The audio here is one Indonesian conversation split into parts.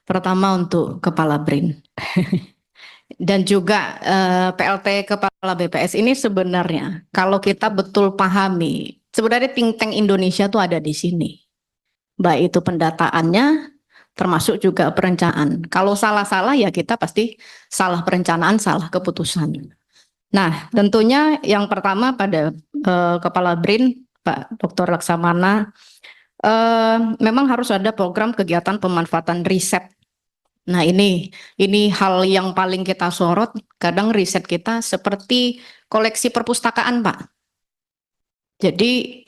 Pertama untuk Kepala BRIN dan juga PLT Kepala BPS ini sebenarnya kalau kita betul pahami, sebenarnya think tank Indonesia tuh ada di sini. Baik itu pendataannya, termasuk juga perencanaan. Kalau salah-salah ya kita pasti salah perencanaan, salah keputusan. Nah, tentunya yang pertama pada Kepala BRIN, Pak Dr. Laksamana, memang harus ada program kegiatan pemanfaatan riset. Nah, ini hal yang paling kita sorot. Kadang riset kita seperti koleksi perpustakaan, Pak. Jadi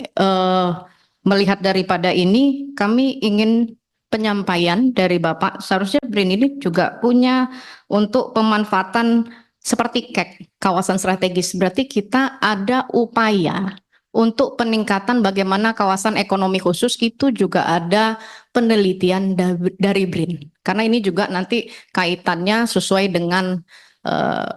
melihat daripada ini, kami ingin penyampaian dari Bapak. Seharusnya BRIN ini juga punya untuk pemanfaatan seperti KEK, kawasan strategis. Berarti kita ada upaya untuk peningkatan bagaimana kawasan ekonomi khusus itu juga ada penelitian dari BRIN. Karena ini juga nanti kaitannya sesuai dengan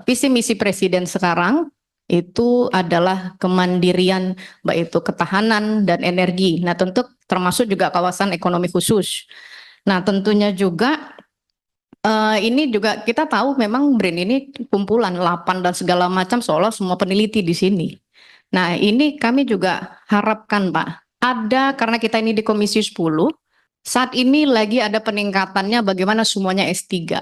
visi misi Presiden sekarang, itu adalah kemandirian baik itu ketahanan dan energi. Nah, tentu termasuk juga kawasan ekonomi khusus. Nah, tentunya juga ini juga kita tahu memang BRIN ini kumpulan 8 dan segala macam seolah semua peneliti di sini. Nah, ini kami juga harapkan Pak, ada karena kita ini di Komisi 10, saat ini lagi ada peningkatannya bagaimana semuanya S3.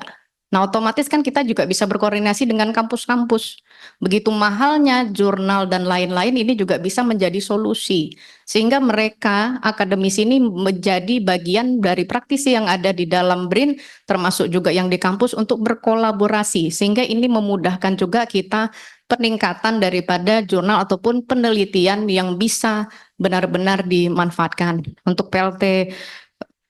Nah, otomatis kan kita juga bisa berkoordinasi dengan kampus-kampus. Begitu mahalnya jurnal dan lain-lain ini juga bisa menjadi solusi. Sehingga mereka akademisi ini menjadi bagian dari praktisi yang ada di dalam BRIN, termasuk juga yang di kampus untuk berkolaborasi. Sehingga ini memudahkan juga kita peningkatan daripada jurnal ataupun penelitian yang bisa benar-benar dimanfaatkan. Untuk PLT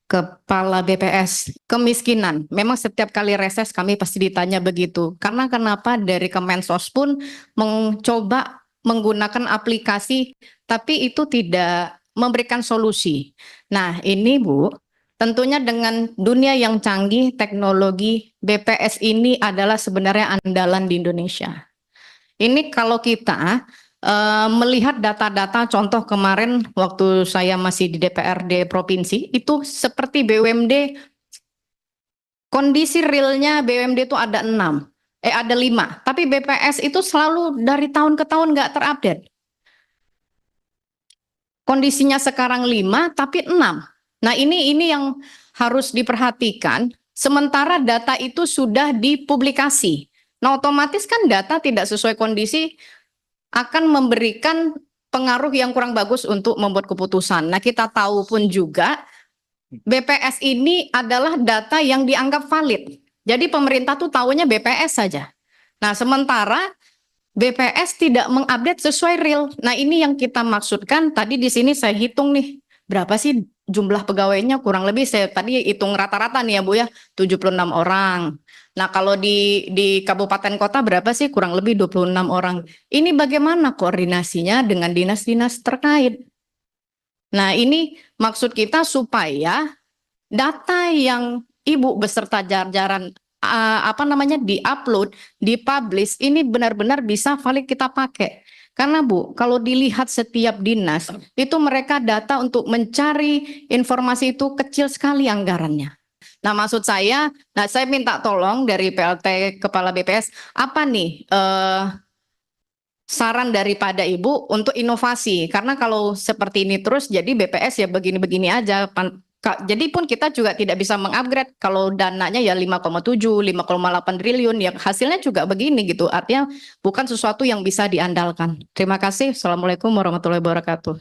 Kepala BPS, kemiskinan. Memang setiap kali reses kami pasti ditanya begitu. Karena kenapa dari Kemensos pun mencoba menggunakan aplikasi, tapi itu tidak memberikan solusi. Nah, ini Bu, tentunya dengan dunia yang canggih, teknologi, BPS ini adalah sebenarnya andalan di Indonesia. Ini kalau kita melihat data-data contoh kemarin waktu saya masih di DPRD provinsi itu seperti BUMD, kondisi realnya BUMD itu ada 5, tapi BPS itu selalu dari tahun ke tahun nggak terupdate. Kondisinya sekarang 5 tapi 6. Nah, ini yang harus diperhatikan sementara data itu sudah dipublikasi. Nah, otomatis kan data tidak sesuai kondisi akan memberikan pengaruh yang kurang bagus untuk membuat keputusan. Nah, kita tahu pun juga BPS ini adalah data yang dianggap valid. Jadi pemerintah tuh tahunya BPS saja. Nah, sementara BPS tidak mengupdate sesuai real. Nah, ini yang kita maksudkan. Tadi di sini saya hitung nih, berapa sih jumlah pegawainya kurang lebih saya tadi hitung rata-rata nih ya Bu ya, 76 orang. Nah, kalau di kabupaten kota berapa sih? Kurang lebih 26 orang. Ini bagaimana koordinasinya dengan dinas-dinas terkait? Nah, ini maksud kita supaya data yang Ibu beserta jajaran di-upload, dipublish, ini benar-benar bisa valid kita pakai. Karena Bu, kalau dilihat setiap dinas, itu mereka data untuk mencari informasi itu kecil sekali anggarannya. Nah, maksud saya, saya minta tolong dari PLT Kepala BPS, apa nih saran daripada Ibu untuk inovasi? Karena kalau seperti ini terus, jadi BPS ya begini-begini aja. Jadi pun kita juga tidak bisa mengupgrade kalau dananya ya 5,7, 5,8 triliun, ya hasilnya juga begini gitu. Artinya bukan sesuatu yang bisa diandalkan. Terima kasih. Assalamualaikum warahmatullahi wabarakatuh.